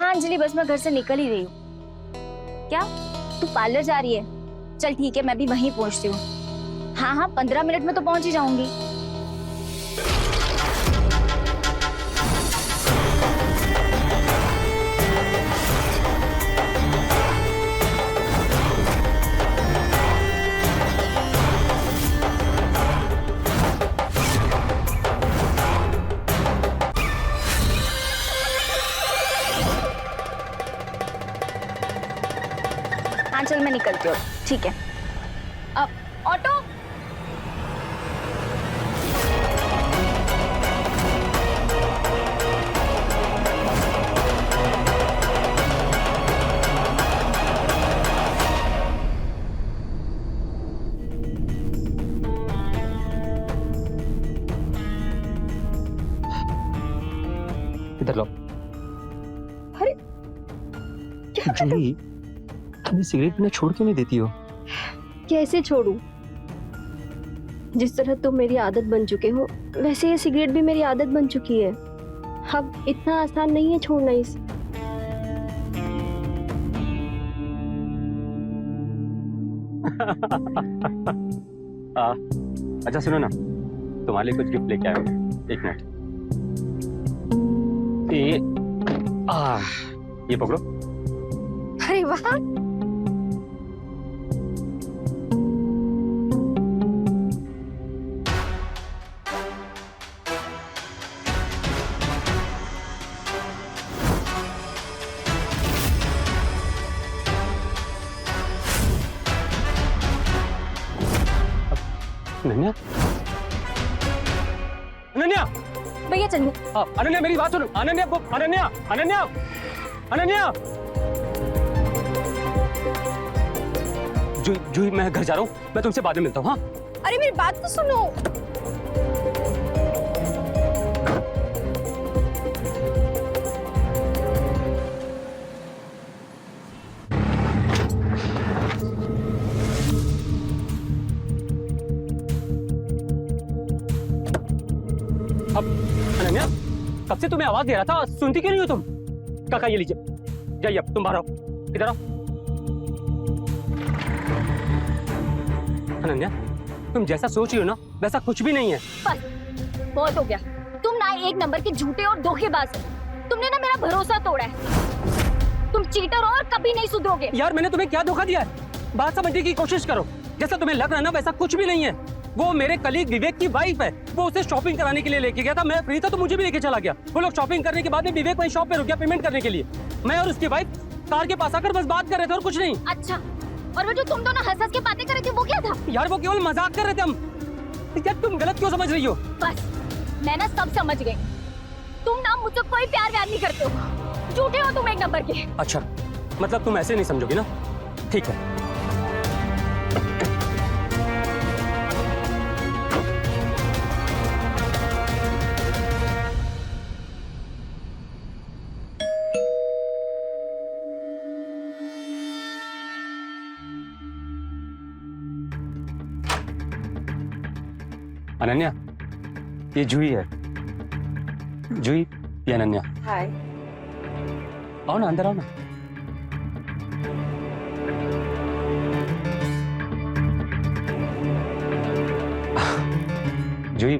हाँ अंजलि, बस मैं घर से निकल ही रही हूँ। क्या तू पार्लर जा रही है? चल ठीक है, मैं भी वहीं पहुंचती हूँ। हाँ हाँ 15 मिनट में तो पहुंच ही जाऊंगी। हाँ चल मैं निकलती हूँ, ठीक है। अब ऑटो। इधर लो। अरे क्या जूही, तुम सिगरेट पीना छोड़ क्यों नहीं देती हो? कैसे छोड़ूं? जिस तरह तुम मेरी आदत बन चुके हो, वैसे ये सिगरेट भी मेरी आदत बन चुकी है। अब इतना आसान नहीं है छोड़ना इसे। अच्छा सुनो ना, तुम्हारे लिए कुछ गिफ्ट लेके आया हूँ। एक मिनट। ये पकड़ो। अरे वाह, अनन्या, अनन्या, भैया चलिए। अनन्या मेरी बात सुनो। अनन्या, अनन्या, अनन्या, अनन्या। जूही मैं घर जा रहा हूँ, मैं तुमसे बाद में मिलता हूँ। हाँ अरे मेरी बात तो सुनो। अब अनन्या, कब से तुम्हें आवाज दे रहा था, सुनती क्यों नहीं हो तुम? काका ये लीजिए, जाइए अब तुम बाहर आओ। इधर आओ। अनन्या, तुम जैसा सोच रही हो ना वैसा कुछ भी नहीं है। बस बहुत हो गया। तुम ना एक नंबर के झूठे और धोखेबाज हो। तुमने ना मेरा भरोसा तोड़ा है। तुम चीटर हो और कभी नहीं सुधरोगे। यार मैंने तुम्हें क्या धोखा दिया है? बात समझने की कोशिश करो। जैसा तुम्हें लग रहा है ना वैसा कुछ भी नहीं है। वो मेरे कलीग विवेक की वाइफ है। वो उसे शॉपिंग कराने के लिए लेके गया था। मैं फ्री था तो मुझे भी लेके चला गया। वो लोग शॉपिंग करने के बाद में विवेक वहीं शॉप पे रुक गया पेमेंट करने के लिए। मैं और उसकी वाइफ कार के पास आकर बस बात कर रहे थे और कुछ नहीं। अच्छा, और वो जो तुम दोनों हंस हंस के बातें कर रहे थे वो क्या था? यार वो केवल मजाक कर रहे थे हम। यार तुम गलत क्यों समझ रही हो? बस मैं ना सब समझ गई। तुम ना मुझसे कोई प्यार व्यार नहीं करते हो। झूठे हो तुम एक नंबर के। अच्छा, मतलब तुम ऐसे नहीं समझोगी ना? ठीक है। अनन्या, ये जूही है। जूही, ये अनन्या। हाय। आओ ना, अंदर आओ ना। जूही,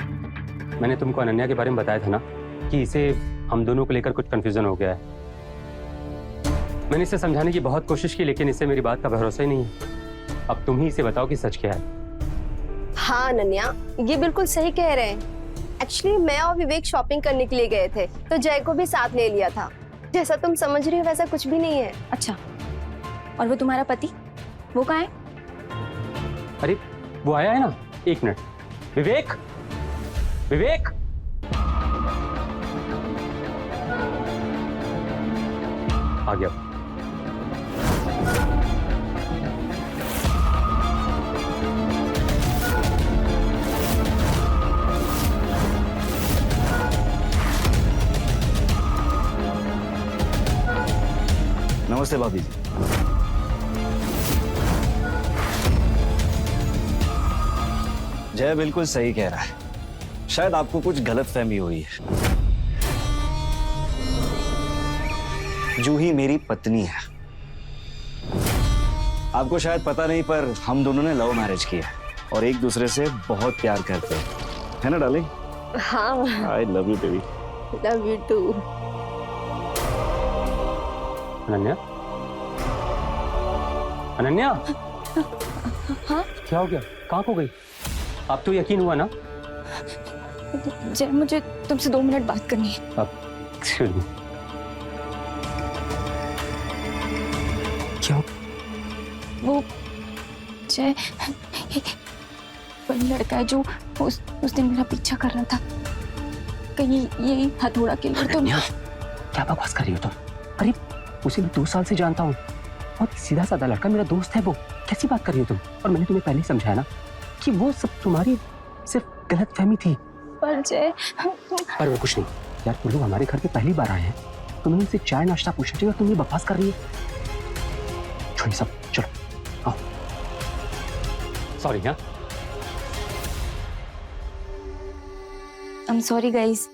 मैंने तुमको अनन्या के बारे में बताया था ना कि इसे हम दोनों को लेकर कुछ कंफ्यूजन हो गया है। मैंने इसे समझाने की बहुत कोशिश की लेकिन इसे मेरी बात का भरोसा ही नहीं है। अब तुम ही इसे बताओ कि सच क्या है। हाँ अनन्या, ये बिल्कुल सही कह रहे हैं। एक्चुअली मैं और विवेक शॉपिंग करने के लिए गए थे तो जय को भी साथ ले लिया था। जैसा तुम समझ रही हो वैसा कुछ भी नहीं है। अच्छा, और वो तुम्हारा पति वो कहाँ है? अरे वो आया है ना, एक मिनट। विवेक, विवेक, आ गया। नमस्ते भाभी जी। जय बिल्कुल सही कह रहा है। शायद आपको कुछ गलतफहमी हुई है। जूही मेरी पत्नी है। आपको शायद पता नहीं पर हम दोनों ने लव मैरिज किया है और एक दूसरे से बहुत प्यार करते हैं, है ना डार्लिंग? हाँ, I love you baby. Love you too. Ananya, Ananya, हाँ? क्या हो गया? कहाँ खो गई? अब तो यकीन हुआ ना? जय, मुझे तुमसे 2 मिनट बात करनी है। अब एक्सक्यूज मी, क्या? वो जय, वही लड़का है जो उस दिन मेरा पीछा कर रहा था। कहीं ये हथौड़ा के लिए तो अनन्या, क्या बकवास कर रही हो तुम? अरे उसे मैं 2 साल से जानता हूँ, बहुत सीधा साधा लड़का, मेरा दोस्त है वो। कैसी बात कर रही हो तुम? और मैंने तुम्हें पहले ही समझाया ना कि वो सब तुम्हारी सिर्फ गलतफहमी थी। पर जय, पर वो कुछ नहीं यार, तुम लोग हमारे घर पे पहली बार आए हैं, तुमने उनसे चाय नाश्ता पूछना चाहिए और तुम ये बकवास कर रही है। छोड़िए सब, चलो आओ। सॉरी। हाँ, आई एम सॉरी गाइस,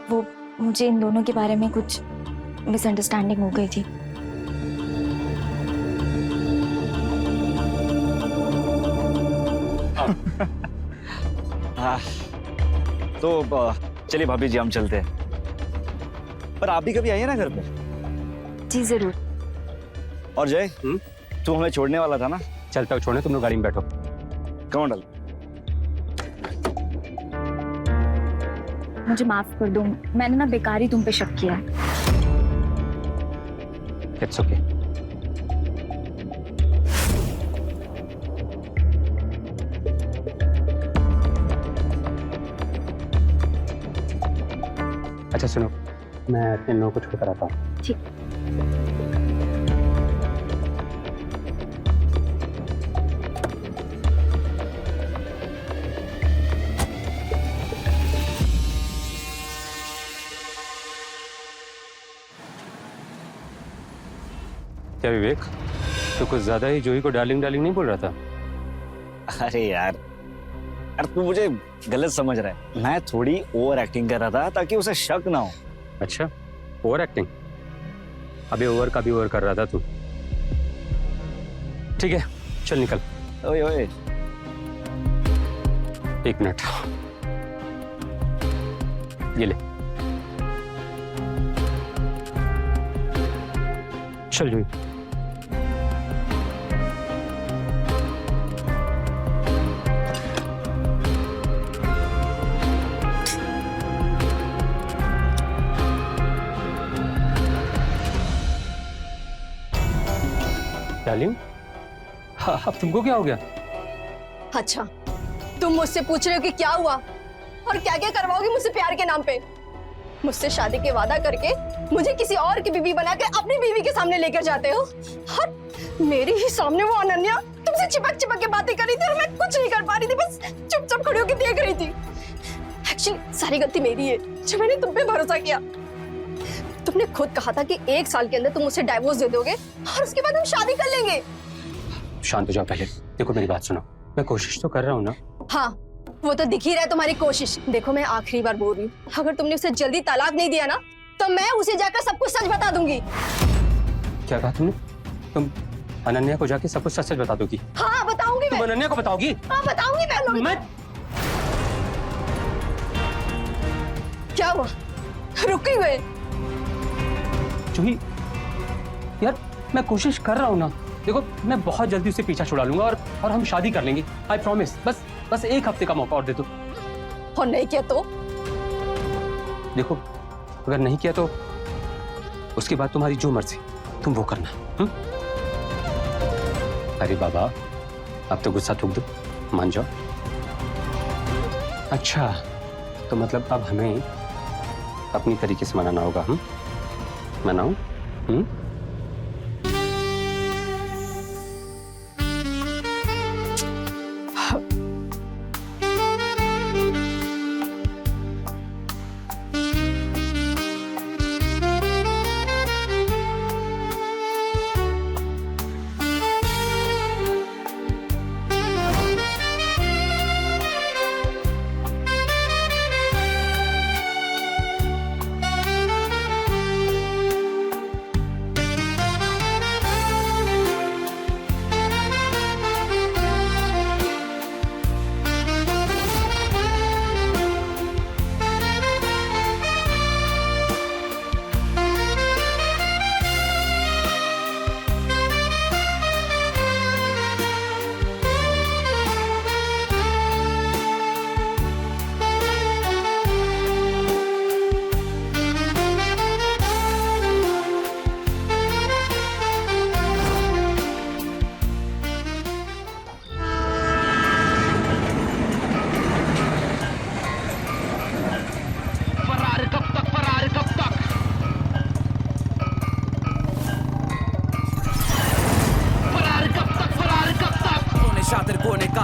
वो मुझे इन दोनों के बारे में कुछ मिसअंडरस्टैंडिंग हो गई थी। हाँ, तो चलिए भाभी जी हम चलते हैं। पर आप भी कभी आइए ना घर पे। जी जरूर। और जय, तू हमें छोड़ने वाला था ना? चलता हूँ छोड़ने, तुम लोग गाड़ी में बैठो। कौन डाल? मुझे माफ कर दो, मैंने ना बेकार ही तुम पे शक किया। It's okay. अच्छा सुनो, मैं अपने लोगों को छोड़कर आता हूँ। ठीक। क्या विवेक, तो कुछ ज्यादा ही जूही को डार्लिंग डार्लिंग नहीं बोल रहा था? अरे यार, तू मुझे गलत समझ रहा है। मैं थोड़ी ओवर एक्टिंग कर रहा था ताकि उसे शक ना हो। अच्छा, ओवर एक्टिंग? अबे ओवर का भी ओवर कर रहा था तू। ठीक है, चल निकल। ओए ओए, 1 मिनट, ये ले। चल जूही। डार्लिंग, हाँ, अब तुमको क्या हो गया? अच्छा, तुम मुझसे पूछ रहे हो कि क्या हुआ और क्या क्या करवाओगे मुझसे प्यार के नाम पे? मुझसे शादी के वादा करके मुझे किसी और की बीवी बना के अपनी बीवी के सामने लेकर जाते हो और मेरे ही सामने वो अनन्या तुमसे चिपक चिपक के बातें कर रही थी और मैं कुछ नहीं कर पा रही थी, बस चुपचाप खड़ी होकर देख रही थी। एक्चुअली सारी गलती मेरी है जो मैंने तुम पे भरोसा किया। तुमने खुद कहा था कि 1 साल के अंदर तुम मुझसे डाइवोर्स दे दोगे और उसके बाद हम शादी कर लेंगे। शांत हो जाओ पहले। देखो मेरी बात सुनो, मैं कोशिश तो कर रहा हूँ ना। हाँ, वो तो दिख ही रहा है तुम्हारी कोशिश। देखो मैं आखिरी बार बोल रही हूँ, अगर तुमने उसे जल्दी तलाक नहीं दिया ना तो मैं उसे जाकर सब कुछ सच बता दूंगी। क्या कहा तुमने? तुम अनन्या को जाके सब कुछ सच सच बता दोगी? हाँ बताऊंगी तुम मैं। अनन्या को बताओगी? हाँ बताऊंगी मैं। मैं क्या हुआ, रुक ही गए? जूही यार, मैं कोशिश कर रहा हूँ ना। देखो मैं बहुत जल्दी उसे पीछा छुड़ा लूंगा और हम शादी कर लेंगे। I promise. बस 1 हफ्ते का मौका और दे दो। और नहीं किया तो? देखो अगर नहीं किया तो उसके बाद तुम्हारी जो मर्जी तुम वो करना। अरे बाबा, अब तो गुस्सा थूक दो, मान जाओ। अच्छा, तो मतलब अब हमें अपनी तरीके से मनाना होगा। मनाऊं?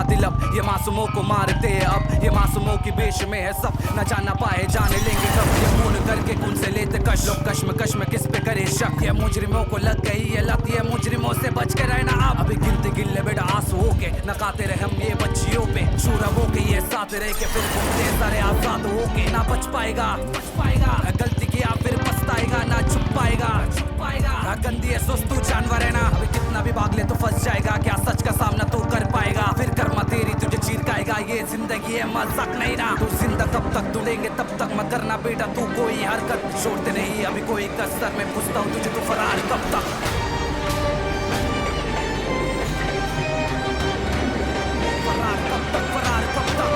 कातिल अब ये मासूमों को मारते हैं अब, ये मासूमों की बेश में है सब, न जाना पाए जाने लेंगे कब, ये खून करके खून से लेते कश, लोग कश्म में किस पे करे शक, ये मुजरिमों को लग गई ये लत, ये मुजरिमों से बच के रहना अब, अभी गिनते गिल्ले बेटा आंसू होके नकाते रहे हम ये बच्चियों पे, शूरबों के ये साथ रह के फिर घूमते सारे आजाद होके, ना बच पाएगा गलती किया फिर पछताएगा, ना छुप पाएगा गंदी है सुस्तू जानवर है ना, अभी कितना भी भाग ले तो फंस जाएगा, क्या सच का सामना तू कर पाएगा, फिर कर्मा तेरी तुझे चीर खाएगा, ये जिंदगी है मजाक नहीं ना, तू जिंदा कब तक ढूंढेंगे तब तक मत करना बेटा तू कोई हरकत, छोड़ते नहीं अभी कोई कसर, मैं पूछता हूँ तुझे तू फरार कब तक। फरार कब तक, फरार कब तक।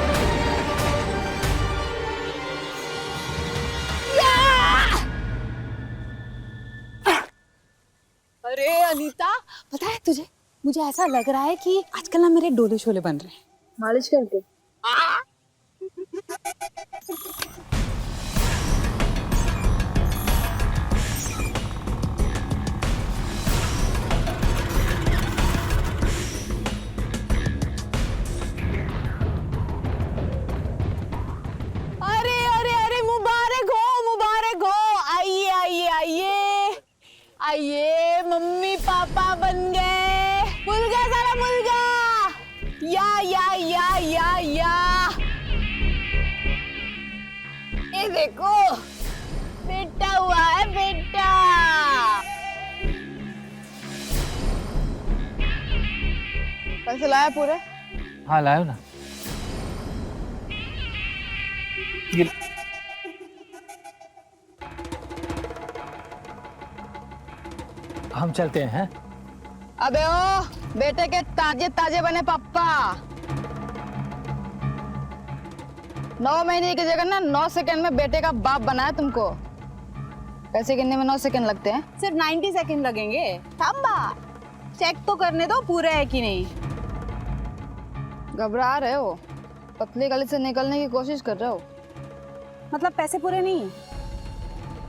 अरे अनीता, पता है तुझे, मुझे ऐसा लग रहा है कि आजकल ना मेरे डोले शोले बन रहे हैं। मालिश करके अरे अरे अरे मुबारक हो, आइए आइए आइए आइए, मम्मी पापा बन गए, मुर्गा सारा मुर्गा, या ये देखो बेटा हुआ है बेटा। पैसे लाया पूरे? हाँ लायो ना। हम चलते हैं। अबे ओ, बेटे के ताजे ताजे बने पापा। 9 महीने की जगह ना 9 सेकंड में बेटे का बाप बनाया तुमको। पैसे गिनने में 9 सेकंड लगते हैं? सिर्फ 90 सेकंड लगेंगे। थांबा, चेक तो करने दो पूरा है कि नहीं। घबरा रहे हो, पतली गली से निकलने की कोशिश कर रहे हो। मतलब पैसे पूरे नहीं है?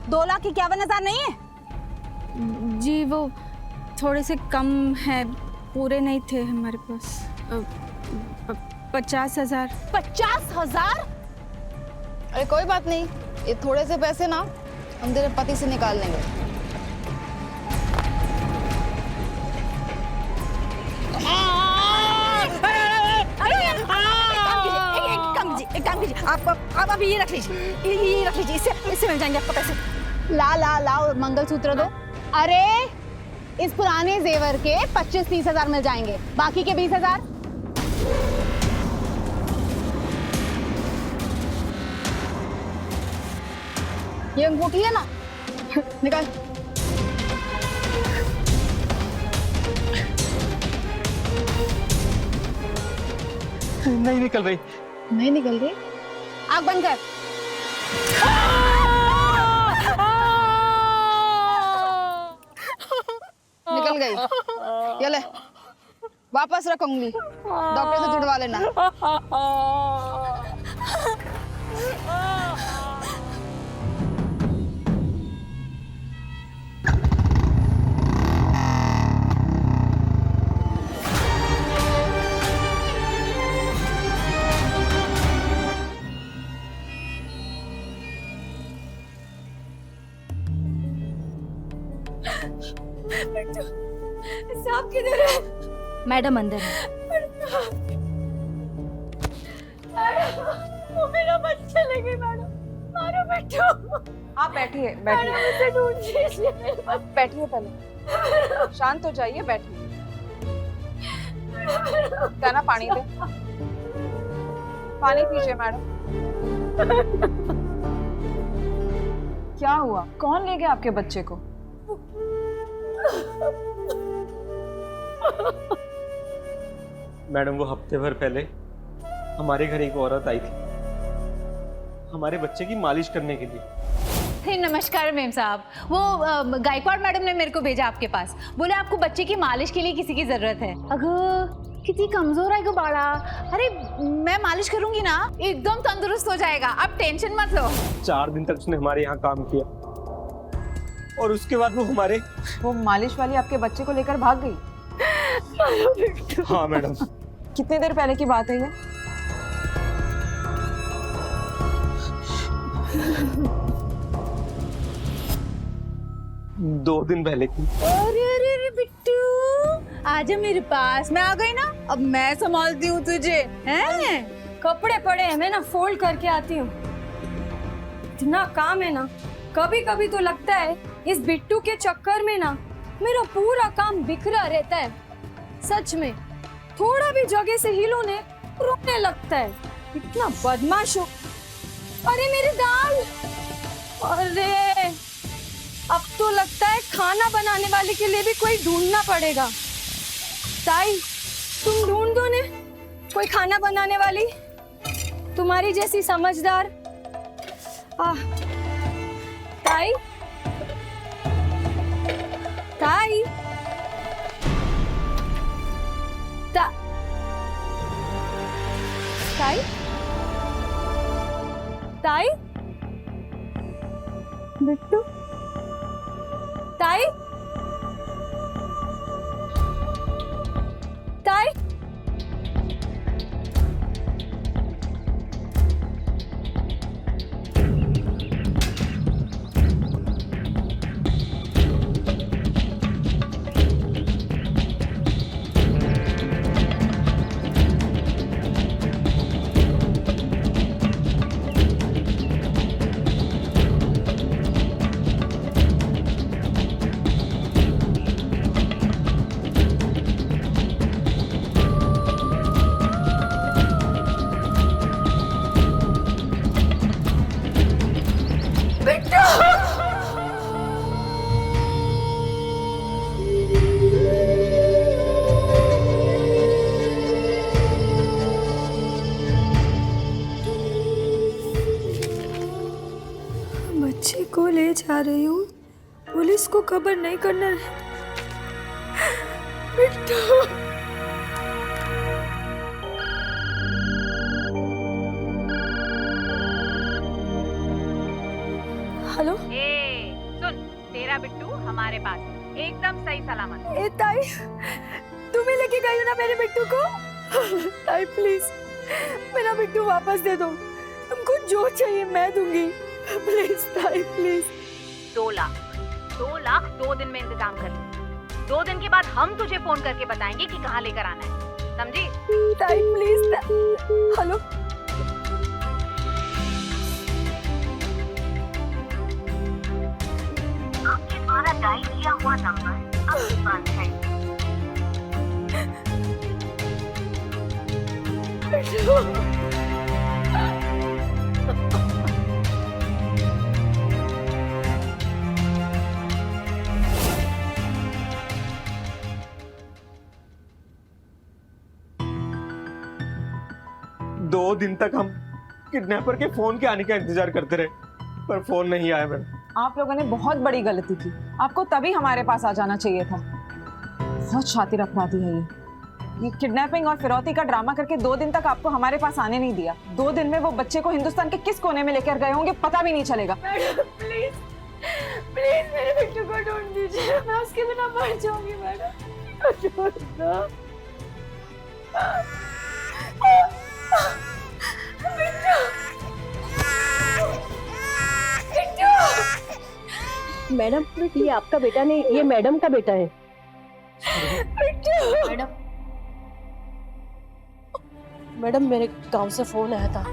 2,51,000 नहीं है? जी वो थोड़े से कम है, पूरे नहीं थे हमारे पास। 50,000। 50,000? अरे कोई बात नहीं, ये थोड़े से पैसे ना हम तेरे पति से निकाल लेंगे। एक काम कीजिए, आप अभी ये रख लीजिए, ये रख लीजिए, इससे मिल जाएंगे आपको पैसे। लाओ मंगलसूत्र दो। अरे इस पुराने जेवर के 25-30 हजार मिल जाएंगे, बाकी के 20,000। ये अंगूठी है ना, निकाल। नहीं निकल रही। नहीं निकल रही? आग बंद कर। निकल गई। ये ले, वापस रख उंगली, डॉक्टर से जुड़वा लेना। साहब किधर है? मैडम अंदर है। वो मेरा बच्चा लगे मैडम, मारो बेटो। आप बैठिए बैठिए उसे ढूंढ लीजिए मेरे बच्चे। बैठिए, पहले शांत हो जाइए, बैठिए। कहना पानी दे, पानी पीजिए मैडम। क्या हुआ, कौन ले गया आपके बच्चे को? मैडम वो हफ्ते भर पहले हमारे घर एक औरत आई थी हमारे बच्चे की मालिश करने के लिए। नमस्कार मैम साहब, वो गायकवाड़ मैडम ने मेरे को भेजा आपके पास, बोले आपको बच्चे की मालिश के लिए किसी की जरूरत है। अगर कितनी कमजोर है बाड़ा। अरे मैं मालिश करूंगी ना, एकदम तंदुरुस्त हो जाएगा, आप टेंशन मत लो। 4 दिन तक उसने हमारे यहाँ काम किया और उसके बाद वो मालिश वाली आपके बच्चे को लेकर भाग गई? हाँ मैडम, कितनी देर पहले की बात है ये? दो दिन पहले की। अरे अरे अरे बिट्टू, आजा मेरे पास। मैं आ गई ना, अब मैं संभालती हूँ तुझे। हैं? कपड़े पड़े हैं, मैं ना फोल्ड करके आती हूँ। इतना काम है ना, कभी कभी तो लगता है इस बिट्टू के चक्कर में ना मेरा पूरा काम बिखरा रहता है। सच में थोड़ा भी जगह से हिलो ने रोने लगता है। इतना बदमाश हो। अरे मेरी दाल! अरे अब तो लगता है खाना बनाने वाले के लिए भी कोई ढूंढना पड़ेगा। ताई, तुम ढूंढ दो ने कोई खाना बनाने वाली, तुम्हारी जैसी समझदार। ताई, ताई, ताई, ताई, बिट्टू, ताई, ताई, बच्चे को ले जा रही हूँ, पुलिस को खबर नहीं करना है। बिट्टू, हेलो। सुन, तेरा बिट्टू हमारे पास एकदम सही सलामत। ए ताई, तुम्हें लेके गई हो ना मेरे बिट्टू को? ताई प्लीज मेरा बिट्टू वापस दे दो। तुमको जो चाहिए मैं दूंगी। प्लीज ताई, प्लीज। 2 लाख 2 दिन में इंतजाम कर ले। 2 दिन के बाद हम तुझे फोन करके बताएंगे कि कहाँ लेकर आना है, समझी? ताई प्लीज। हेलो, आपके द्वारा डायल किया हुआ नंबर अब बंद है। दो दिन तक हम किडनैपर के फोन के आने का इंतजार करते रहे, पर फोन नहीं आया मैडम। आप लोगों ने बहुत बड़ी गलती की, आपको तभी हमारे पास आ जाना चाहिए था। बहुत शातिर अपराधी है ये किडनैपिंग और फिरौती का ड्रामा करके 2 दिन तक आपको हमारे पास आने नहीं दिया। 2 दिन में वो बच्चे को हिंदुस्तान के किस कोने में लेकर गए होंगे पता भी नहीं चलेगा। मैडम प्लीज, प्लीज मेरे बिट्टू को ढूंढ दीजिए, मैं उसके बिना मर जाऊंगी। मैडम मैडम, ये आपका बेटा नहीं, ये मैडम का बेटा है। मैडम, मेरे गांव से फोन आया था,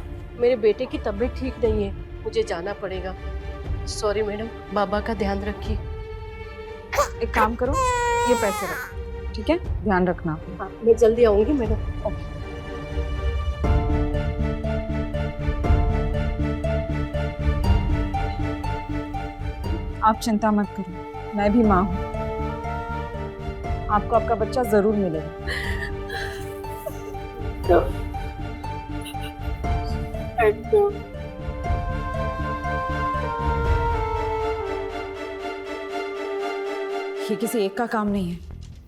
मेरे बेटे की तबीयत ठीक नहीं है, मुझे जाना पड़ेगा। सॉरी मैडम, बाबा का ध्यान रखिए। एक काम करो, ये पैसे रखो, ठीक है? ध्यान रखना। हाँ, मैं जल्दी आऊंगी मैडम। आप चिंता मत करो, मैं भी माँ हूँ, आपको आपका बच्चा जरूर मिलेगा। ये किसी एक का काम नहीं है,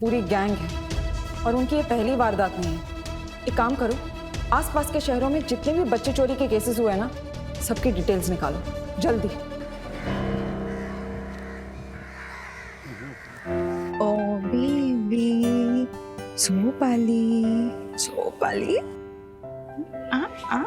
पूरी गैंग है और उनकी ये पहली वारदात नहीं है। एक काम करो, आसपास के शहरों में जितने भी बच्चे चोरी के केसेस हुए हैं ना, सबकी डिटेल्स निकालो जल्दी। ओ बेबी झोपाली झोपाली आ आ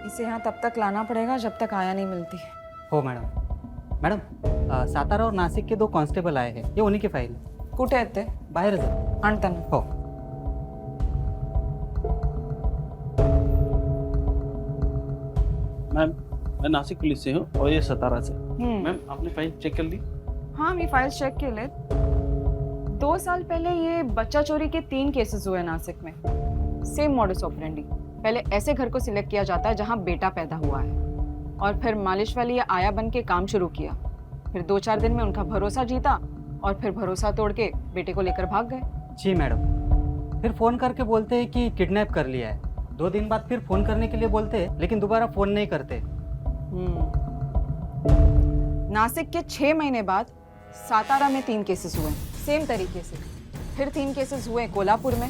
इसे यहाँ तब तक लाना पड़ेगा जब तक आया नहीं मिलती। हो मैडम मैडम सातारा और नासिक के 2 कांस्टेबल आए हैं, ये उन्हीं की फाइल है। कुठे आहेत ते? बाहेर जा। आणताना हो मैम मैं नासिक पुलिस से हूँ और ये सतारा से। मैम आपने फाइल चेक कर ली? हाँ मी फाइल चेक केले। 2 साल पहले ये बच्चा चोरी के 3 केसेस हुए नासिक में। Same modus operandi. पहले ऐसे घर को सिलेक्ट किया जाता है जहाँ बेटा पैदा हुआ है, और फिर मालिश वाली या आया बन के काम शुरू किया। फिर 2-4 दिन में उनका भरोसा जीता और फिर भरोसा तोड़ के बेटे को लेकर भाग गए। जी मैडम, फिर फोन करके बोलते हैं कि किडनैप कर लिया है। 2 दिन बाद फिर फोन करने के लिए बोलते हैं, लेकिन दोबारा फोन नहीं करते। नासिक के 6 महीने बाद सातारा में 3 केसेस हुए सेम तरीके से। फिर 3 केसेस हुए कोल्हापुर में,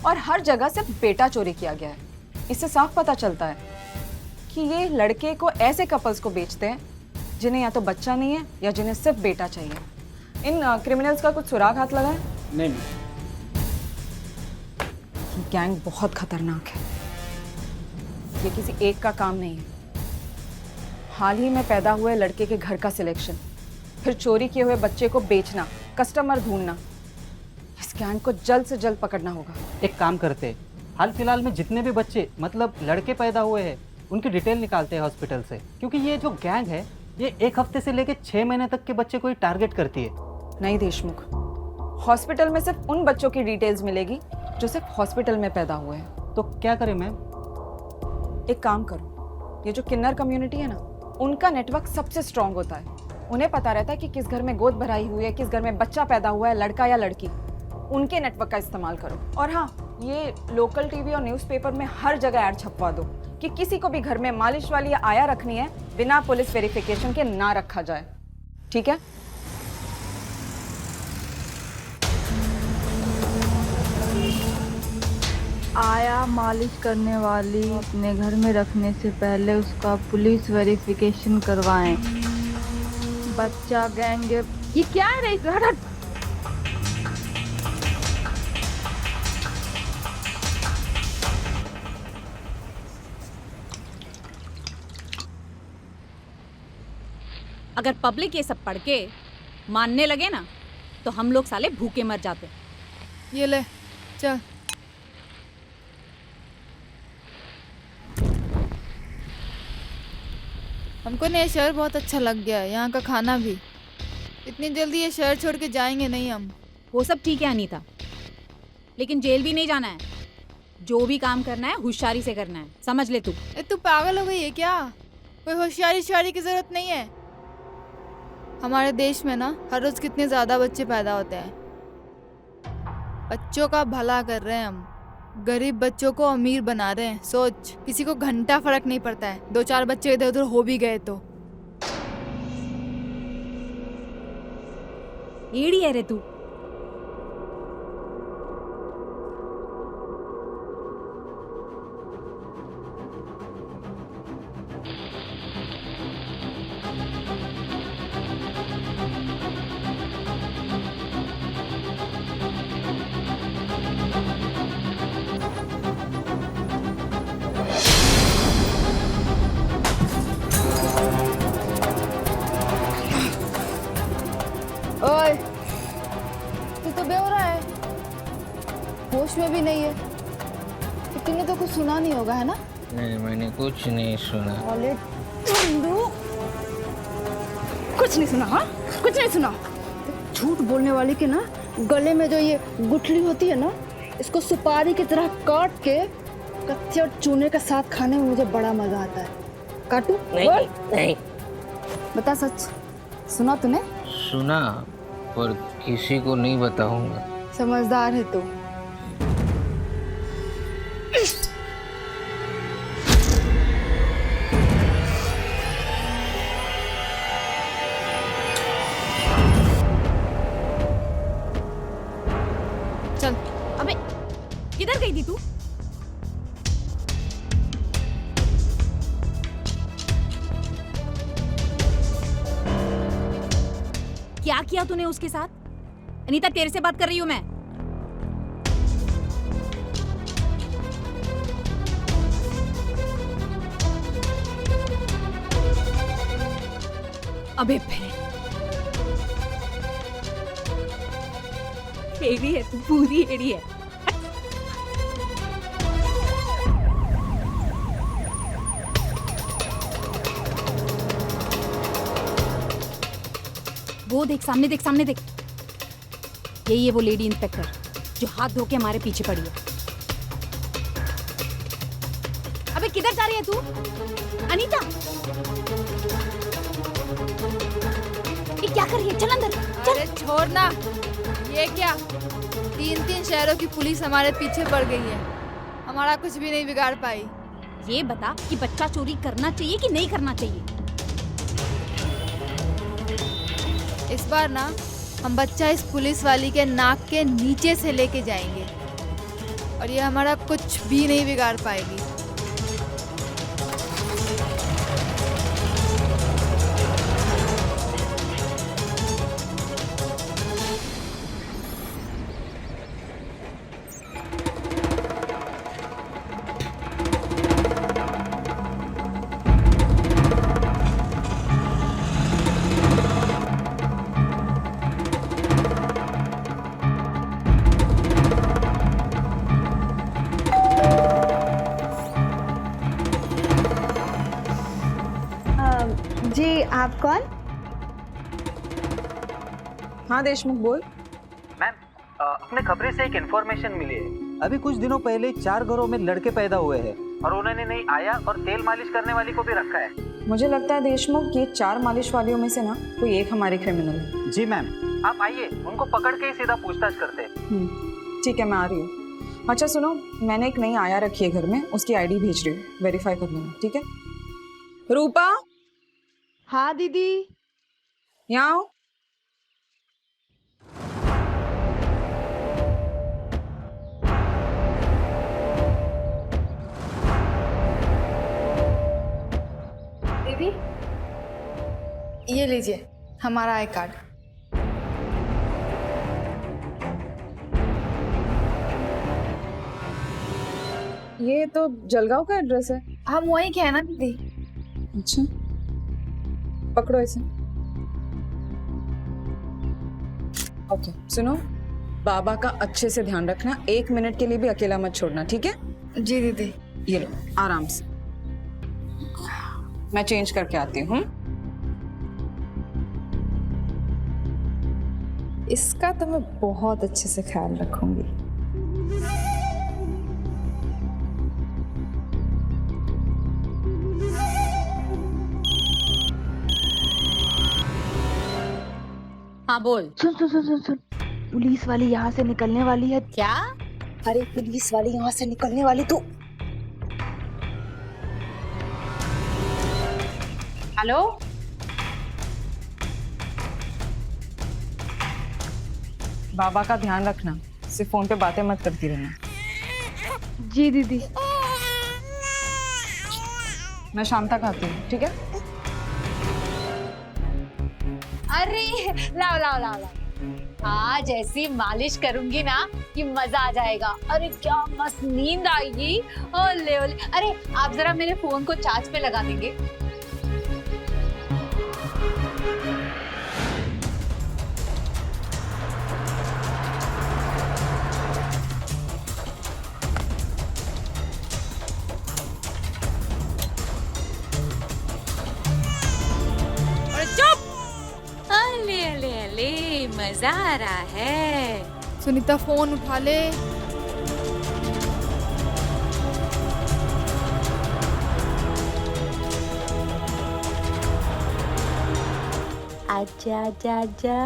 और हर जगह सिर्फ बेटा चोरी किया गया है। इससे साफ पता चलता है कि ये लड़के को ऐसे कपल्स को बेचते हैं जिन्हें या तो बच्चा नहीं है या जिन्हें सिर्फ बेटा चाहिए। इन क्रिमिनल्स का कुछ सुराग हाथ लगा है? नहीं। ये गैंग बहुत खतरनाक है। ये किसी एक का काम नहीं है। हाल ही में पैदा हुए लड़के के घर का सिलेक्शन, फिर चोरी किए हुए बच्चे को बेचना, कस्टमर ढूंढना, इस गैंग को जल्द से जल्द पकड़ना होगा। एक काम करते हैं, हाल फिलहाल में जितने भी बच्चे मतलब लड़के पैदा हुए हैं उनकी डिटेल निकालते हैं हॉस्पिटल से, क्योंकि ये जो गैंग है ये 1 हफ्ते से लेकर 6 महीने तक के बच्चे को ही टारगेट करती है। नहीं देशमुख, हॉस्पिटल में सिर्फ उन बच्चों की डिटेल्स मिलेगी जो सिर्फ हॉस्पिटल में पैदा हुए हैं। तो क्या करें मैम? एक काम करो, ये जो किन्नर कम्युनिटी है ना, उनका नेटवर्क सबसे स्ट्रांग होता है। उन्हें पता रहता है कि किस घर में गोद भराई हुई है, किस घर में बच्चा पैदा हुआ है, लड़का या लड़की। उनके नेटवर्क का इस्तेमाल करो। और हाँ, ये लोकल टीवी और न्यूज़पेपर में हर जगह ऐड छपवा दो कि किसी को भी घर में मालिश वाली या आया रखनी है बिना पुलिस वेरिफिकेशन के ना रखा जाए। ठीक है? आया मालिश करने वाली अपने घर में रखने से पहले उसका पुलिस वेरिफिकेशन करवाएं। बच्चा गैंग ये क्या है रे? हट। अगर पब्लिक ये सब पढ़ के मानने लगे ना तो हम लोग साले भूखे मर जाते। ये ले चल। हमको ना ये शहर बहुत अच्छा लग गया है, यहाँ का खाना भी। इतनी जल्दी ये शहर छोड़ के जाएंगे नहीं हम। वो सब ठीक है अनीता, लेकिन जेल भी नहीं जाना है। जो भी काम करना है होशियारी से करना है, समझ ले तू। तू पागल हो गई है क्या? कोई होशियारी की जरूरत नहीं है। हमारे देश में ना हर रोज कितने ज्यादा बच्चे पैदा होते हैं। बच्चों का भला कर रहे हैं हम, गरीब बच्चों को अमीर बना रहे हैं। सोच, किसी को घंटा फर्क नहीं पड़ता है। 2-4 बच्चे इधर उधर हो भी गए तो। एड़ी है रे तू। ओए, तू तो बेहोरा है, होश में भी नहीं है। तो तूने तो कुछ सुना नहीं होगा, है ना? नहीं, मैंने कुछ नहीं सुना। अरे चंदू, कुछ नहीं सुना? हाँ, कुछ नहीं सुना। झूठ बोलने वाली के ना गले में जो ये गुठली होती है ना, इसको सुपारी की तरह काट के कच्चे और चूने के साथ खाने में मुझे बड़ा मजा आता है। काटू? नहीं नहीं। बता सच, सुना तूने? सुना, पर किसी को नहीं बताऊंगा। समझदार है तू। चल। अबे किधर गई थी तू? क्या किया तूने उसके साथ? अनीता तेरे से बात कर रही हूँ मैं। अबे एड़ी है तू, पूरी एड़ी है। वो देख, सामने देख, सामने देख। यही है वो लेडी इंस्पेक्टर जो हाथ धो के हमारे पीछे पड़ी है। अबे किधर जा रही है तू अनीता? ये क्या कर रही है? चल अंदर चल। अरे छोड़ ना, ये क्या 3-3 शहरों की पुलिस हमारे पीछे पड़ गई है, हमारा कुछ भी नहीं बिगाड़ पाई। ये बता कि बच्चा चोरी करना चाहिए कि नहीं करना चाहिए? इस बार ना हम बच्चा इस पुलिस वाली के नाक के नीचे से लेके जाएंगे और ये हमारा कुछ भी नहीं बिगाड़ पाएगी। जी आप कौन? हाँ देशमुख बोल। मैम, अपने खबरें से एक इन्फॉर्मेशन मिली है। अभी कुछ दिनों पहले 4 घरों में लड़के पैदा हुए हैं और उन्होंने नई आया और तेल मालिश करने वाली को भी रखा है। मुझे लगता है देशमुख ये 4 मालिश वालियों में से ना कोई एक हमारी क्रिमिनल है। जी मैम, आप आइए, उनको पकड़ के ही सीधा पूछताछ करते हैं। ठीक है, मैं आ रही हूँ। अच्छा सुनो, मैंने एक नई आया रखी है घर में, उसकी आईडी भेज रही हूँ, वेरीफाई कर लेना, ठीक है? रूपा। हाँ दीदी। यहाँ आओ। दीदी ये लीजिए हमारा आई कार्ड। ये तो जलगांव का एड्रेस है। हम वहीं के हैं ना दीदी। अच्छा, पकड़ो इसे। ओके सुनो, बाबा का अच्छे से ध्यान रखना, 1 मिनट के लिए भी अकेला मत छोड़ना, ठीक है? जी दीदी। ये लो आराम से, मैं चेंज करके आती हूँ। इसका तो मैं बहुत अच्छे से ख्याल रखूंगी। हाँ बोल। सुन सुन सुन सुन सुन, पुलिस वाली यहाँ से निकलने वाली है। क्या? अरे पुलिस वाली यहाँ से निकलने वाली। तू हेलो, बाबा का ध्यान रखना, सिर्फ फोन पे बातें मत करती रहना। जी दीदी। मैं शाम तक आती हूँ, ठीक है? अरे लाओ लाओ लाओ लाओ, आज ऐसी मालिश करूंगी ना कि मजा आ जाएगा। अरे क्या मस्त नींद आएगी। ओले ओले। अरे आप जरा मेरे फोन को चार्ज पे लगा देंगे? अले अले अले, मजा आ रहा है। सुनीता फोन उठा ले। आजा आजा आजा।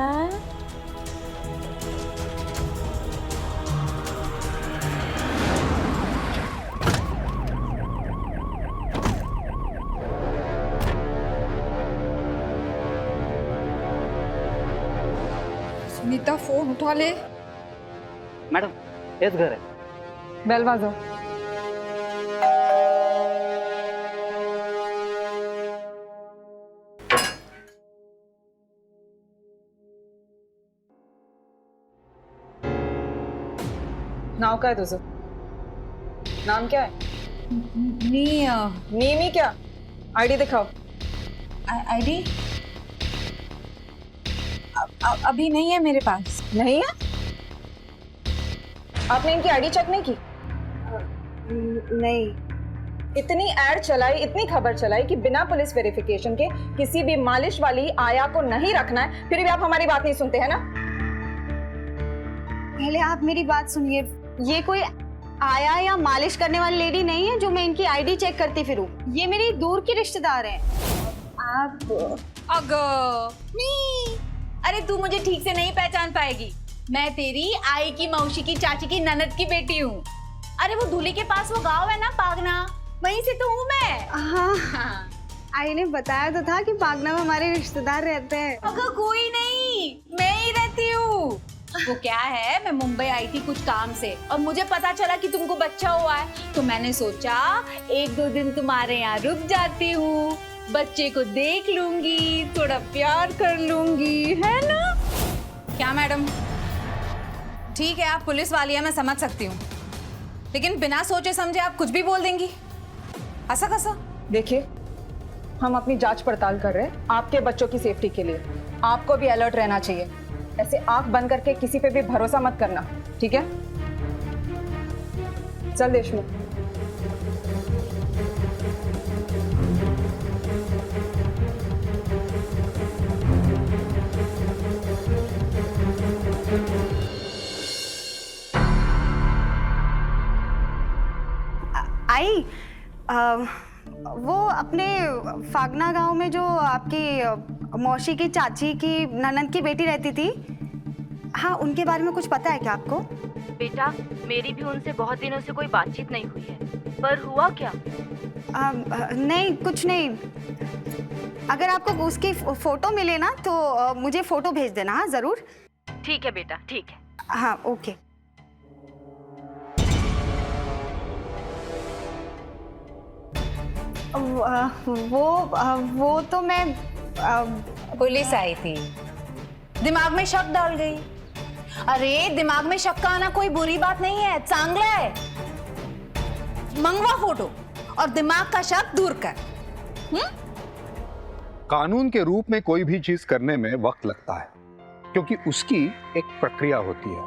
सुनीता फोन उठा ले। मैडम, हेच घर आहे। बेल वाजव। नाव काय तुझं? नाम क्या है? नीमी क्या? आईडी दिखाओ। आईडी अभी नहीं है मेरे पास। नहीं है? आपने इनकी आईडी चेक नहीं की? नहीं। इतनी एड चलाई, इतनी खबर चलाई कि बिना पुलिस वेरिफिकेशन के किसी भी मालिश वाली आया को नहीं रखना है, फिर भी आप हमारी बात नहीं सुनते हैं ना? पहले आप मेरी बात सुनिए। ये कोई आया या मालिश करने वाली लेडी नहीं है जो मैं इनकी आईडी चेक करती फिरूं। ये मेरी दूर की रिश्तेदार हैं। आप अरे तू मुझे ठीक से नहीं पहचान पाएगी। मैं तेरी आई की मौसी की चाची की ननद की बेटी हूँ। अरे वो धूली के पास वो गांव है ना, पागना, वहीं से तो हूँ मैं। हाँ, आई ने बताया तो था कि पागना में हमारे रिश्तेदार रहते हैं। अगर कोई नहीं, मैं ही रहती हूँ। वो क्या है, मैं मुंबई आई थी कुछ काम से और मुझे पता चला कि तुमको बच्चा हुआ है, तो मैंने सोचा 1-2 दिन तुम्हारे यहाँ रुक जाती हूँ, बच्चे को देख लूंगी, थोड़ा प्यार कर लूंगी, है ना? क्या मैडम? ठीक है, आप पुलिस वाली है, मैं समझ सकती हूँ, लेकिन बिना सोचे समझे आप कुछ भी बोल देंगी, ऐसा कैसा? देखिए, हम अपनी जांच पड़ताल कर रहे हैं आपके बच्चों की सेफ्टी के लिए। आपको भी अलर्ट रहना चाहिए। ऐसे आंख बंद करके किसी पे भी भरोसा मत करना, ठीक है? चल देशमुख। आई, वो अपने फागना गांव में जो आपकी मौसी की चाची की ननद की बेटी रहती थी, हाँ, उनके बारे में कुछ पता है क्या आपको? बेटा, मेरी भी उनसे बहुत दिनों से कोई बातचीत नहीं हुई है, पर हुआ क्या? नहीं, कुछ नहीं। अगर आपको उसकी फोटो मिले ना तो मुझे फोटो भेज देना। हाँ, जरूर। ठीक है बेटा, ठीक है। हाँ, ओके। वो तो मैं पुलिस आई थी, दिमाग में शक डाल गई। अरे दिमाग में शक का आना कोई बुरी बात नहीं है, चांगला है। मंगवा फोटो और दिमाग का शक दूर कर। कानून के रूप में कोई भी चीज करने में वक्त लगता है, क्योंकि उसकी एक प्रक्रिया होती है,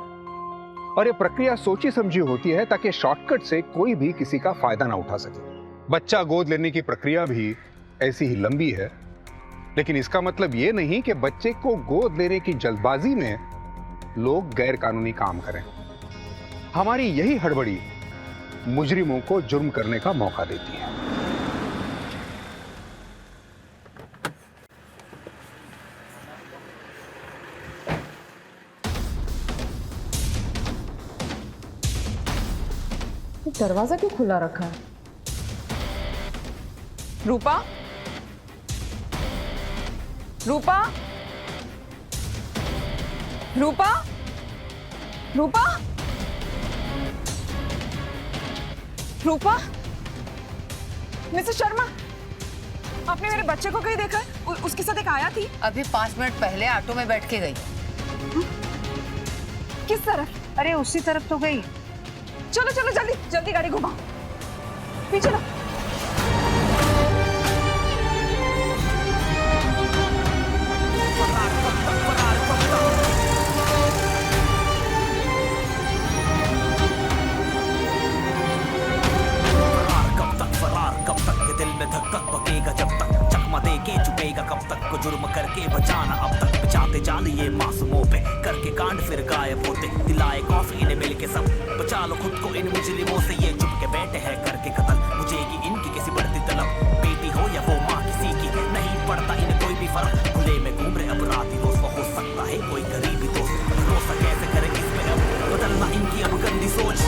और ये प्रक्रिया सोची समझी होती है ताकि शॉर्टकट से कोई भी किसी का फायदा ना उठा सके। बच्चा गोद लेने की प्रक्रिया भी ऐसी ही लंबी है, लेकिन इसका मतलब ये नहीं कि बच्चे को गोद लेने की जल्दबाजी में लोग गैर कानूनी काम करें। हमारी यही हड़बड़ी मुजरिमों को जुर्म करने का मौका देती है। दरवाजा क्यों खुला रखा है? रूपा, रूपा, रूपा, रूपा, रूपा, मिसेस शर्मा, आपने मेरे बच्चे को कहीं देखा है? उसके साथ एक आया थी। अभी 5 मिनट पहले ऑटो में बैठ के गई। किस तरफ? अरे उसी तरफ तो गई। चलो चलो, जल्दी जल्दी गाड़ी घुमाओ, पीछे लो। कब तक को जुर्म करके बचाना, अब तक बचाते जान ये मासूमों पे, करके कांड फिर गायब होते, दिलाए कॉफी इन्हें मिलके सब, बचा लो खुद को इन मुजरिमों से, ये चुप के बैठे हैं करके कत्ल, मुझेगी इनकी किसी बढ़ती तलब, बेटी हो या वो माँ किसी की, नहीं पड़ता इन्हें कोई भी फर्क, खुले में घूम रहे अपराधी दोस्त, वो हो सकता है कोई गरीबी दोस्त, भरोसा कैसे करे इस पे अब, बदलना इनकी अब गंदी सोच।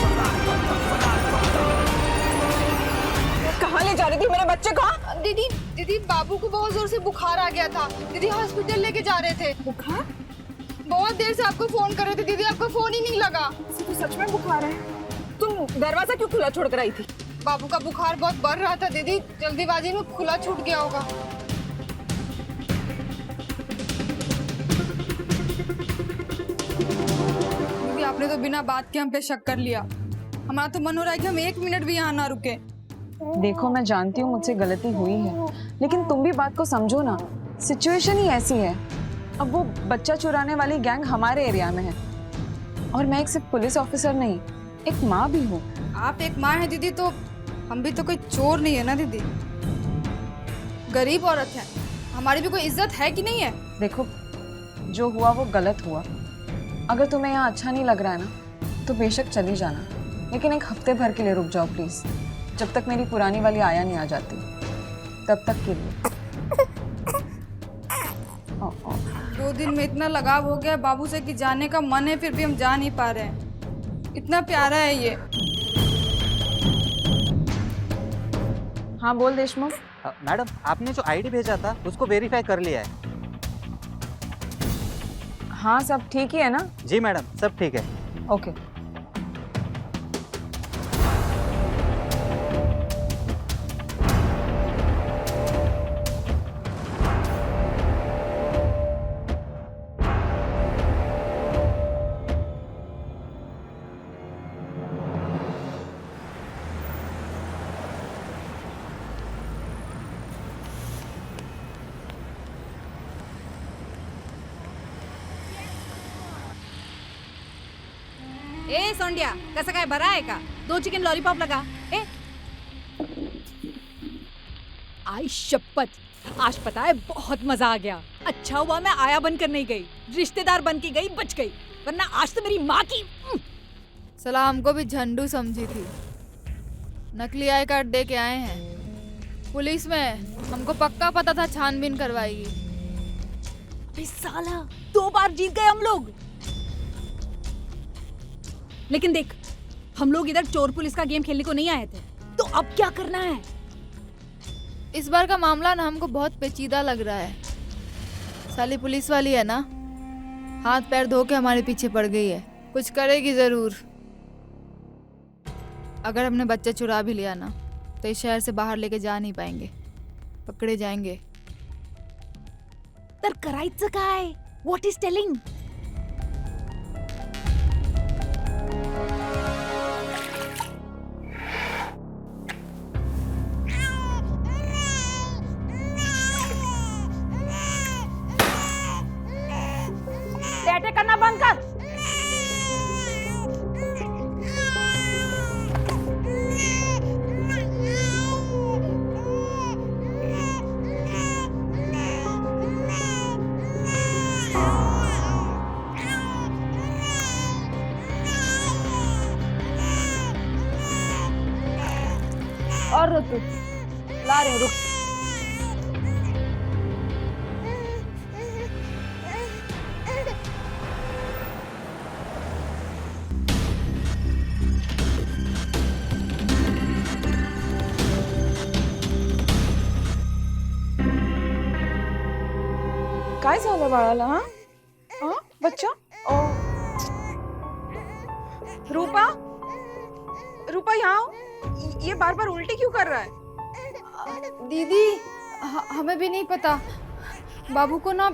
कहाँ ले जा रही थी मेरे बच्चे को? दीदी, दीदी, बाबू को बहुत जोर से बुखार आ गया था, दीदी हॉस्पिटल लेके जा रहे थे। बुखार? बहुत देर से आपको फोन कर रहे थे दीदी, आपका फोन ही नहीं लगा। तो सच में बुखार है? तुम दरवाजा क्यों खुला छोड़ कर आई थी? बाबू का बुखार बहुत बढ़ रहा था दीदी, जल्दीबाजी में खुला छूट गया होगा। दीदी आपने तो बिना बात के हम पे शक कर लिया। हमारा तो मन हो रहा है कि हम 1 मिनट भी यहाँ ना रुके। देखो मैं जानती हूँ मुझसे गलती हुई है, लेकिन तुम भी बात को समझो ना, सिचुएशन ही ऐसी है। अब वो बच्चा चुराने वाली गैंग हमारे एरिया में है और मैं एक सिर्फ पुलिस ऑफिसर नहीं, एक माँ भी हूँ। आप एक माँ है दीदी, तो हम भी तो कोई चोर नहीं है ना दीदी। गरीब औरत है, हमारी भी कोई इज्जत है कि नहीं है? देखो जो हुआ वो गलत हुआ। अगर तुम्हें यहाँ अच्छा नहीं लग रहा है ना तो बेशक चली जाना, लेकिन 1 हफ्ते भर के लिए रुक जाओ प्लीज, जब तक मेरी पुरानी वाली आया नहीं आ जाती, तब तक के लिए। 2 दिन में इतना लगाव हो गया बाबू से कि जाने का मन है, फिर भी हम जा नहीं पा रहे हैं। इतना प्यारा है ये। हाँ बोल देशमुख। मैडम आपने जो आईडी भेजा था उसको वेरीफाई कर लिया है। हाँ सब ठीक ही है ना? जी मैडम सब ठीक है। ओके। ए सोंडिया, कसं काय बरा आहे का? 2 चिकन लॉलीपॉप लगा। ए आई शपथ, आज पता है बहुत मजा आ गया। अच्छा हुआ मैं आया बनकर नहीं गई, रिश्तेदार बन के गई, बच गई, वरना आज तो मेरी माँ की। सलाह हमको भी झंडू समझी थी। नकली आई कार्ड दे के आए हैं पुलिस में, हमको पक्का पता था छानबीन करवाएगी। अबे साला, 2 बार जीत गए हम लोग। लेकिन देख, हम लोग इधर चोर पुलिस का गेम खेलने को नहीं आए थे, तो अब क्या करना है? इस बार का मामला ना हमको बहुत पेचीदा लग रहा है। साली पुलिस वाली है ना, हाथ पैर धो के हमारे पीछे पड़ गई है, कुछ करेगी जरूर। अगर हमने बच्चा चुरा भी लिया ना तो इस शहर से बाहर लेके जा नहीं पाएंगे, पकड़े जाएंगे। तर करायचं काय? What is telling? अटैक करना बंद कर। और रुक, ला रहे रुक। काय झालं बाळाला? हाँ हाँ बच्चा? ओ रूपा, रूपा यहाँ आओ। ये बार बार उल्टी क्यों कर रहा है? दीदी हमें भी नहीं पता, बाबू को ना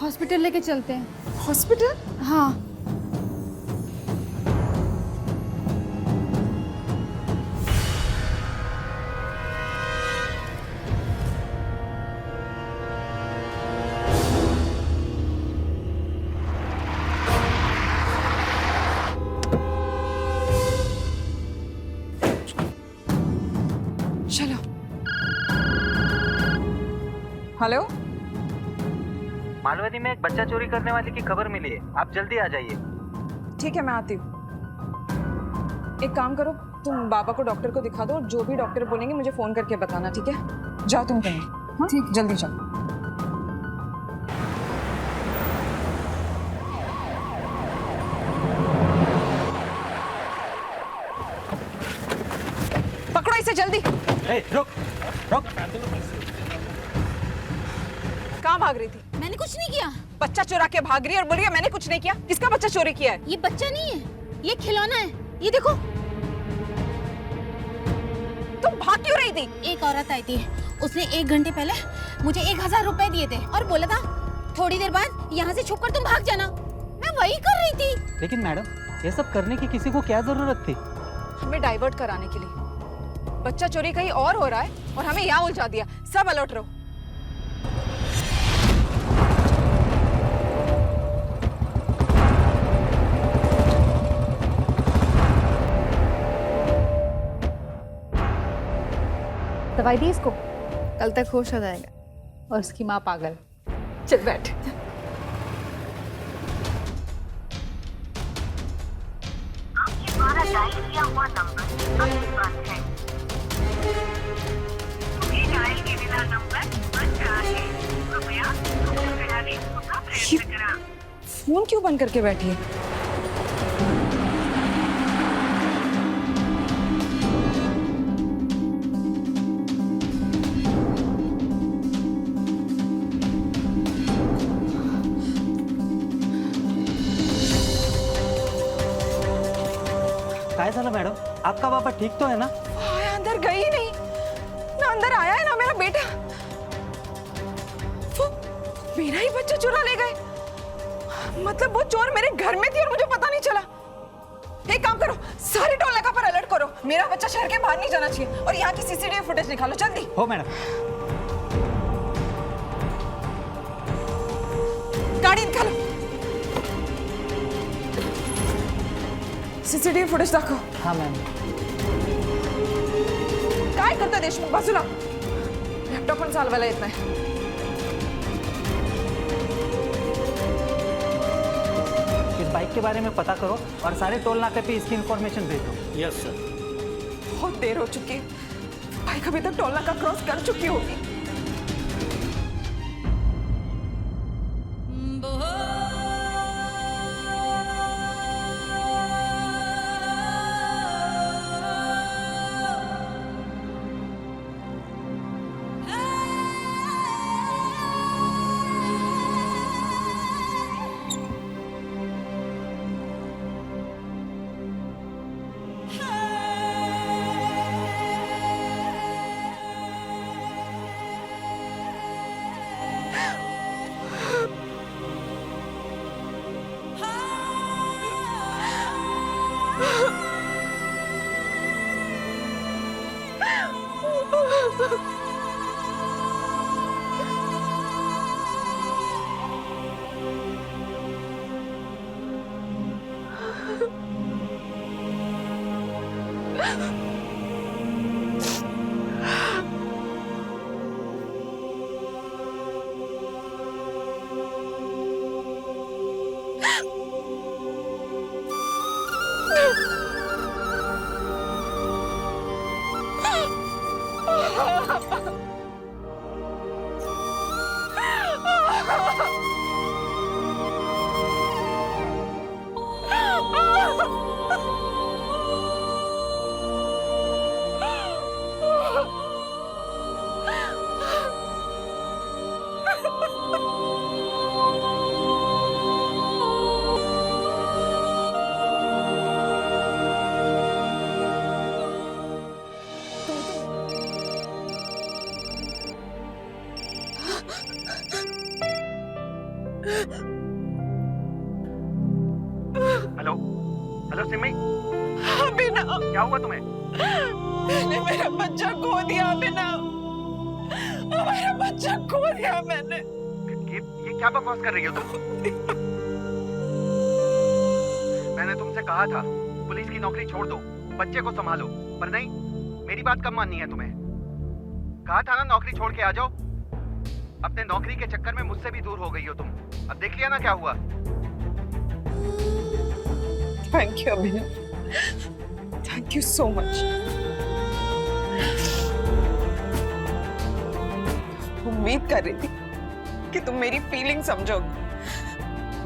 हॉस्पिटल लेके चलते हैं। हॉस्पिटल? हाँ। चलो। हेलो, मालवनी में एक बच्चा चोरी करने वाले की खबर मिली है, आप जल्दी आ जाइए। ठीक है मैं आती हूँ। एक काम करो, तुम बाबा को डॉक्टर को दिखा दो और जो भी डॉक्टर बोलेंगे मुझे फोन करके बताना, ठीक है? जाओ तुम कहीं। हाँ ठीक, जल्दी जाओ। पकड़ो इसे जल्दी। रुक रुक। कहाँ भाग रही थी? मैंने कुछ नहीं किया। बच्चा चुरा के भाग रही है और बोल रही है मैंने कुछ नहीं किया। किसका बच्चा चोरी किया है? ये बच्चा नहीं है, ये खिलौना है, ये देखो। तुम भाग क्यों रही थी? एक औरत आई थी, उसने 1 घंटे पहले मुझे 1000 रुपए दिए थे और बोला था थोड़ी देर बाद यहाँ से छुपकर तुम भाग जाना। मैं वही कर रही थी। लेकिन मैडम ये सब करने की किसी को क्या जरूरत थी? हमें डाइवर्ट कराने के लिए। बच्चा चोरी कहीं और हो रहा है और हमें यहाँ उलझा दिया। सब अलर्ट रहो। दवाई दी इसको? कल तक होश आ जाएगा। और उसकी माँ पागल। चल बैठ। फोन क्यों बंद करके बैठी है? काय झालं मॅडम? आपका पापा ठीक तो है ना? अंदर गई ही नहीं ना, अंदर आया है ना मेरा बेटा। वो मेरा ही बच्चा चुरा ले गए। मतलब वो चोर मेरे घर में थी और मुझे पता नहीं चला। एक काम करो, सारे टोल नाका पर अलर्ट करो। मेरा बच्चा शहर के बाहर नहीं जाना चाहिए और यहाँ की सीसीटीवी फुटेज निकालो जल्दी। हो मैडम। गाड़ी निकालो। सीसीटीवी फुटेज दाखव। हाँ मैम। काय करता देशमुख? बाजूला लॅपटॉप पण चालवायला येत नाही। इस बाइक के बारे में पता करो और सारे टोल नाके पे इसकी इंफॉर्मेशन भेजो। Yes sir. बहुत देर हो चुकी है। बाइक अभी तक टोल नाका क्रॉस कर चुकी होगी। हेलो हेलो सिमी, अभिनव, क्या हुआ तुम्हें? मैंने मेरा बच्चा खो दिया अभिनव। मेरा बच्चा खो दिया मैंने। ये क्या बकवास कर रही हो तुम? मैंने तुमसे कहा था पुलिस की नौकरी छोड़ दो, बच्चे को संभालो, पर नहीं, मेरी बात कब माननी है तुम्हें? कहा था ना नौकरी छोड़ के आ जाओ। अपने नौकरी के चक्कर में मुझसे भी दूर हो गई हो तुम। अब देख लिया ना क्या हुआ। Thank you Abhinav, thank you so much. उम्मीद कर रही थी कि तुम मेरी फीलिंग समझोगे,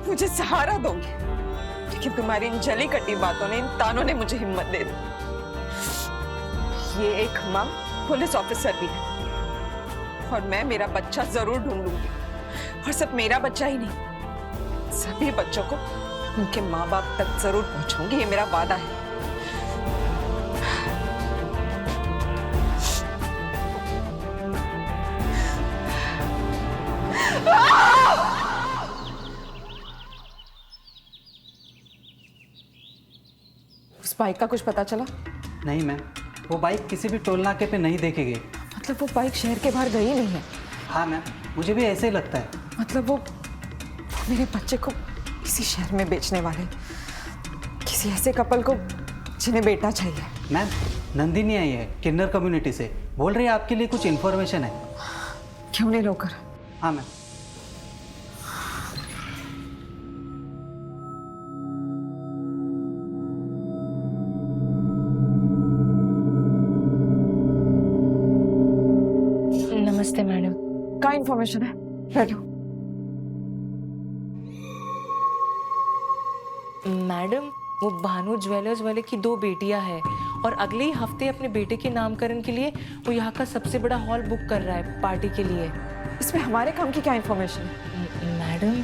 मुझे सहारा दोगे, लेकिन तुम्हारी इन जली कटी बातों ने, इन तानों ने मुझे हिम्मत दे दी। ये एक माँ पुलिस ऑफिसर भी है और मैं मेरा बच्चा जरूर ढूंढूंगी, और सिर्फ मेरा बच्चा ही नहीं, सभी बच्चों को उनके माँ बाप तक जरूर पहुंचाऊंगी, ये मेरा वादा है। बाइक का कुछ पता चला? नहीं मैम, वो बाइक किसी भी टोल नाके पे नहीं देखी गई। मतलब वो बाइक शहर के बाहर गई नहीं है? हाँ मैम, मुझे भी ऐसे ही लगता है। मतलब वो मेरे बच्चे को किसी शहर में बेचने वाले, किसी ऐसे कपल को जिन्हें बेटा चाहिए। मैम, नंदिनी आई है किन्नर कम्युनिटी से, बोल रही है आपके लिए कुछ इन्फॉर्मेशन है। क्यों नहीं रोकर? हाँ मैम। नमस्ते मैडम। क्या इन्फॉर्मेशन है? बैठो। मैडम, वो भानु ज्वेलर्स वाले की 2 बेटियां हैं और अगले ही हफ्ते अपने बेटे के नामकरण के लिए वो यहाँ का सबसे बड़ा हॉल बुक कर रहा है पार्टी के लिए। इसमें हमारे काम की क्या इन्फॉर्मेशन है? मैडम,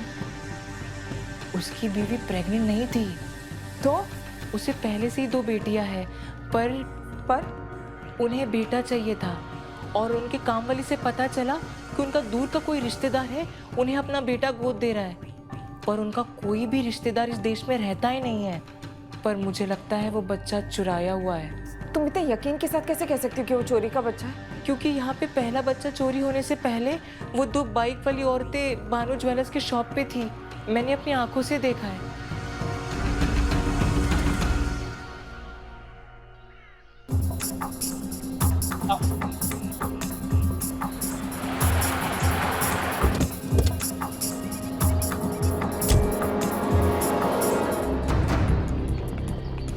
उसकी बीवी प्रेग्नेंट नहीं थी तो उसे पहले से ही 2 बेटियां हैं, पर उन्हें बेटा चाहिए था और उनके काम वाली से पता चला कि उनका दूर का कोई रिश्तेदार है उन्हें अपना बेटा गोद दे रहा है, पर उनका कोई भी रिश्तेदार इस देश में रहता ही नहीं है। पर मुझे लगता है वो बच्चा चुराया हुआ है। तुम इतने यकीन के साथ कैसे कह सकती हो कि वो चोरी का बच्चा है? क्योंकि यहाँ पे पहला बच्चा चोरी होने से पहले वो 2 बाइक वाली औरतें भानु ज्वेलर्स के शॉप पे थी। मैंने अपनी आंखों से देखा है।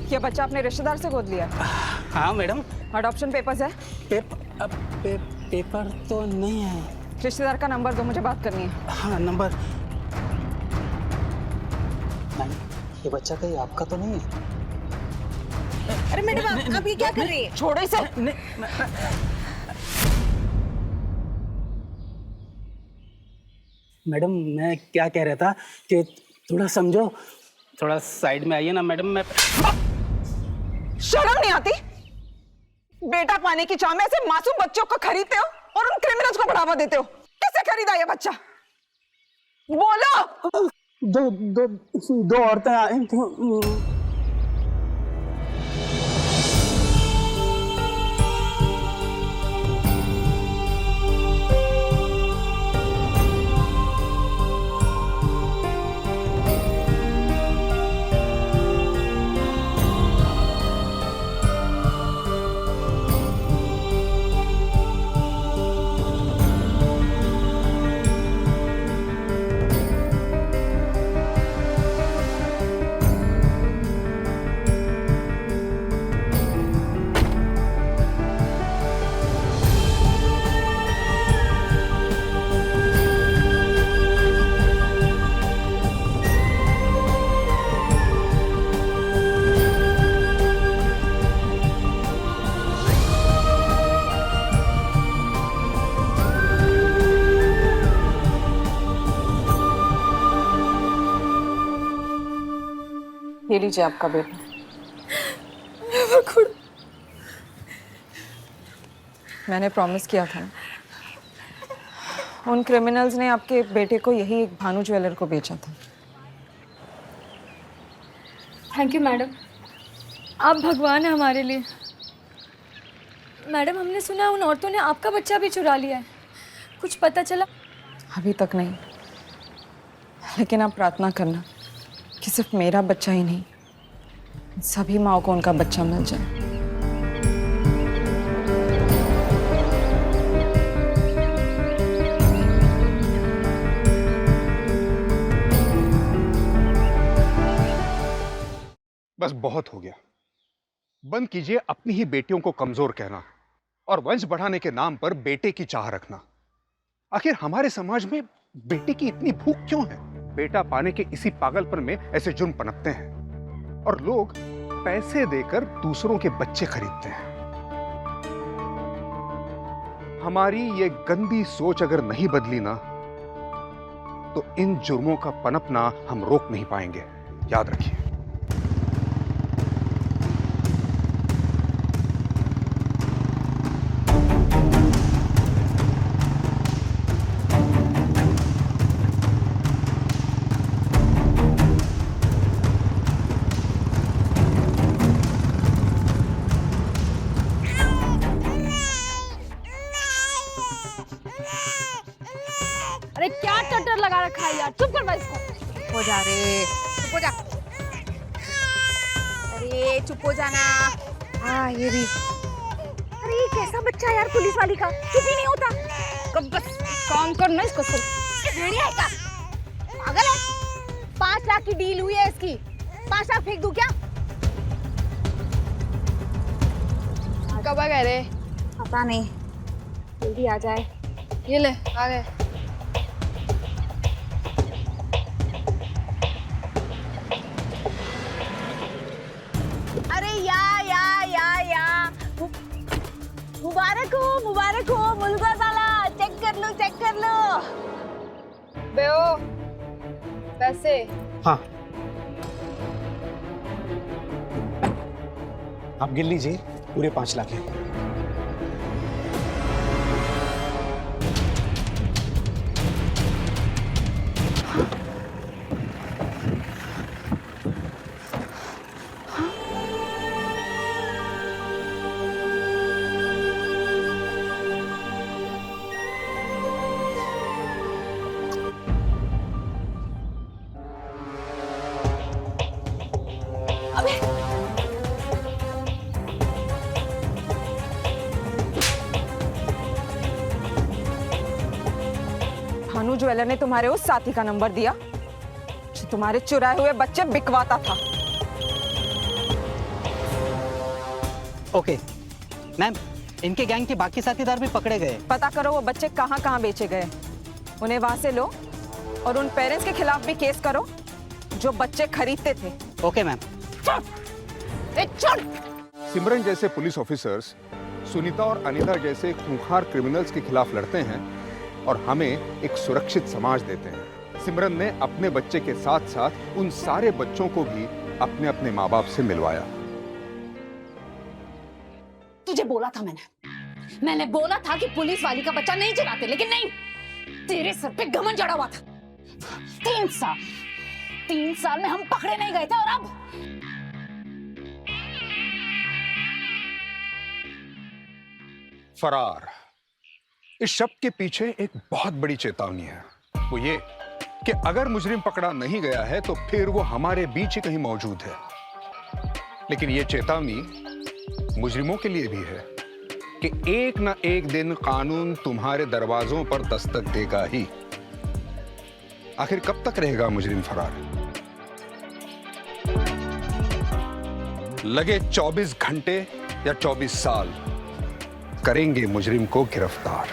ये बच्चा अपने रिश्तेदार से गोद लिया? हाँ मैडम। अडॉप्शन पेपर्स है? पेपर तो नहीं है। रिश्तेदार का नंबर दो, मुझे बात करनी है। हाँ, नंबर। मैम, ये बच्चा कहीं आपका तो नहीं है? अरे मैडम, आप ये क्या कर रही है? छोड़ो इसे। मैडम, मैं क्या कह रहा था कि थोड़ा समझो, थोड़ा साइड में आइए ना मैडम। मैं शर्म नहीं आती? बेटा पाने की चाह में ऐसे मासूम बच्चों को खरीदते हो और उन क्रिमिनल्स को बढ़ावा देते हो। किससे खरीदा ये बच्चा? बोलो। दो औरतें आई थी। ये लीजिए आपका बेटा। मैंने प्रॉमिस किया था, उन क्रिमिनल्स ने आपके बेटे को यही एक भानु ज्वेलर को बेचा था। थैंक यू मैडम, आप भगवान हैं हमारे लिए। मैडम, हमने सुना उन औरतों ने आपका बच्चा भी चुरा लिया है, कुछ पता चला? अभी तक नहीं, लेकिन आप प्रार्थना करना कि सिर्फ मेरा बच्चा ही नहीं, सभी माँ को उनका बच्चा मिल जाए। बस बहुत हो गया। बंद कीजिए अपनी ही बेटियों को कमजोर कहना और वंश बढ़ाने के नाम पर बेटे की चाह रखना। आखिर हमारे समाज में बेटे की इतनी भूख क्यों है? बेटा पाने के इसी पागलपन में ऐसे जुर्म पनपते हैं और लोग पैसे देकर दूसरों के बच्चे खरीदते हैं। हमारी ये गंदी सोच अगर नहीं बदली ना, तो इन जुर्मों का पनपना हम रोक नहीं पाएंगे, याद रखिए। रखा है यार, चुप कर भाई इसको। हो जा रे, चुप हो जा। अरे चुप हो जाना। हाँ ये भी। अरे ये कैसा बच्चा है यार पुलिस वाली का, चुप ही नहीं होता। कब बस काम करना इसको सर। भेड़िया है क्या? पागल है? 5 लाख की डील हुई है इसकी, 5 लाख फेंक दूं क्या? कब आ गए रे? पता नहीं, जल्दी आ जाए। ये ले आ गए। अरे या मुबारक हो मुल्का साला, चेक कर लो। बेओ पैसे। हाँ, आप गिन लीजिए, पूरे 5 लाख हैं। भानु ज्वेलर ने तुम्हारे उस साथी का नंबर दिया जो तुम्हारे चुराए हुए बच्चे बिकवाता था। ओके मैम, इनके गैंग के बाकी साथीदार भी पकड़े गए। पता करो वो बच्चे कहाँ कहाँ बेचे गए, उन्हें वहां से लो और उन पेरेंट्स के खिलाफ भी केस करो जो बच्चे खरीदते थे। Okay ma'am. सिमरन जैसे पुलिस ऑफिसर्स सुनीता और अनीता जैसे खूंखार क्रिमिनल्स के खिलाफ लड़ते हैं और हमें एक सुरक्षित समाज देते हैं। सिमरन ने अपने बच्चे के साथ साथ उन सारे बच्चों को भी अपने अपने माँ बाप से मिलवाया। तुझे बोला था मैंने बोला था कि पुलिस वाली का बच्चा नहीं चुराते, लेकिन नहीं, तेरे सर पे घमंड चढ़ा हुआ था। 3 साल में हम पकड़े नहीं गए थे और अब फरार। इस शब्द के पीछे एक बहुत बड़ी चेतावनी है, वो ये कि अगर मुजरिम पकड़ा नहीं गया है तो फिर वो हमारे बीच ही कहीं मौजूद है। लेकिन ये चेतावनी मुजरिमों के लिए भी है कि एक ना एक दिन कानून तुम्हारे दरवाजों पर दस्तक देगा ही। आखिर कब तक रहेगा मुजरिम फरार? लगे 24 घंटे या 24 साल, करेंगे मुजरिम को गिरफ्तार।